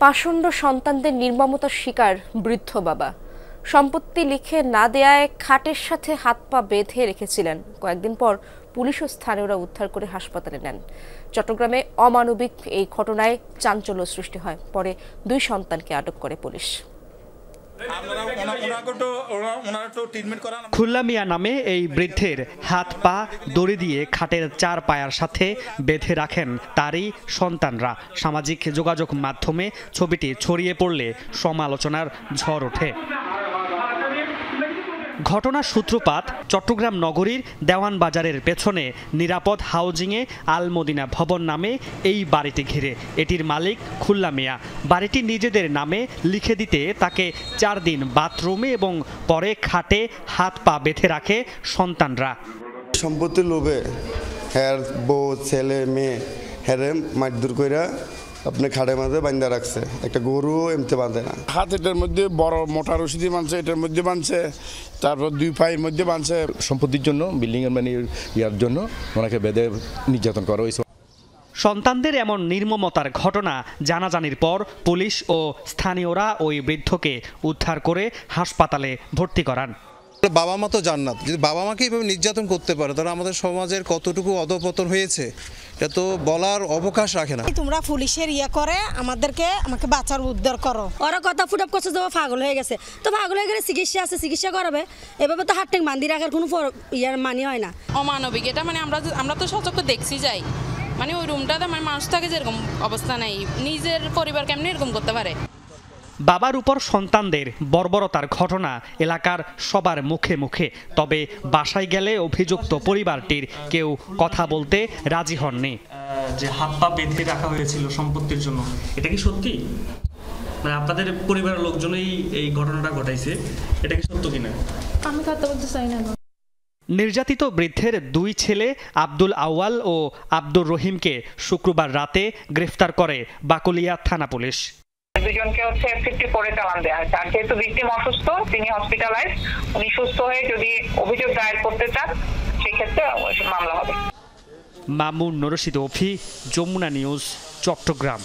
পাষণ্ড সন্তানদের নির্মমতার শিকার বৃদ্ধ বাবা। সম্পত্তি লিখে না দেয়ায় খাটের সাথে হাত পা বেঁধে রেখেছিলেন। কয়েকদিন পর পুলিশ ও স্থানীয়রা উদ্ধার করে হাসপাতালে নেন। চট্টগ্রামে অমানবিক এই ঘটনায় চাঞ্চল্য সৃষ্টি হয়। পরে 2 সন্তানকে আটক করে পুলিশ। খুল্লা মিয়া নামে এই বৃদ্ধের হাত পা দড়ি দিয়ে খাটের 4 পায়ার সাথে বেঁধে রাখেন তারই সন্তানরা। সামাজিক যোগাযোগ মাধ্যমে ছবিটি ছড়িয়ে পড়লে সমালোচনার ঝড় ওঠে। ঘটনার সূত্রপাত চট্টগ্রাম নগরীর দেওয়ান বাজারের পেছনে নিরাপদ হাউজিংয়ে আল মদিনা ভবন নামে এই বাড়িটি ঘিরে। এটির মালিক খুল্লা মিয়া। বাড়িটি নিজেদের নামে লিখে দিতে তাকে 4 দিন বাথরুমে এবং পরে খাটে হাত পা বেঁধে রাখে সন্তানরা। সম্পত্তির লোভে হ্যার বউ ছেলে মেয়ে হ্যারে মারধর কইরা আপনি খাটের মাঝে বান্ধা রাখছে। একটা গরু এমতে বাঁধে না। হাত এটার মধ্যে বড় মোটা রশিদি বাঁধছে, এটার মধ্যে বাঁধছে, তারপর 2 পায়ের মধ্যে বাঁধছে। সম্পত্তির জন্য, বিল্ডিং এর মানে ইয়ার জন্য ওনাকে বেঁধে নির্যাতন করা হয়েছে। সন্তানদের এমন নির্মমতার ঘটনা জানাজানির পর পুলিশ ও স্থানীয়রা ওই বৃদ্ধকে উদ্ধার করে হাসপাতালে ভর্তি করান। বাবা মা তো জান্নাত, যদি বাবা মাকে এইভাবে নির্যাতন করতে পারে তাহলে আমাদের সমাজের কতটুকু অধঃপতন হয়েছে এটা তো বলার অবকাশ রাখে না। তোমরা পুলিশের করে আমাকে বাঁচার উদ্ধার করো। ওরা কথা ফুটাপ করছে যে পাগল হয়ে গেছে, তো পাগল হয়ে গেলে চিকিৎসা আছে, চিকিৎসা করাবে। এভাবে তো হাত টেক বান্ধি রাখার কোনো মানি হয় না। অমানবিক এটা, মানে আমরা তো সচক্ষে দেখছি যাই, মানে ওই রুমটাতে মানে মানুষ থাকে যেরকম অবস্থা নাই, নিজের পরিবার কেমনি এরকম করতে পারে। বাবার উপর সন্তানদের বর্বরতার ঘটনা এলাকার সবার মুখে মুখে। তবে বাসায় গেলে অভিযুক্ত পরিবারটির কেউ কথা বলতে রাজি হননি। যে হাত পা বেঁধে রাখা হয়েছিল সম্পত্তির জন্য, এটা কি সত্যি? মানে আপনাদের পরিবারের লোকজনই এই ঘটনাটা ঘটাইছে, এটা কি সত্য কিনা? আমি কথা বলতে চাই না। নির্যাতিত বৃদ্ধের 2 ছেলে আব্দুল আউয়াল ও আব্দুর রহিমকে শুক্রবার রাতে গ্রেফতার করে বাকলিয়া থানা পুলিশ। 2জনকে F50 করে চালান দেওয়া হয়েছে। আর যেহেতু ভিকটিম অসুস্থ, তিনি হসপিটালাইজ, উনি সুস্থ হয়ে যদি অভিযোগ দায়ের করতে চান সেক্ষেত্রে মামলা হবে। মামুন রশিদ অফি, যমুনা নিউজ, চট্টগ্রাম।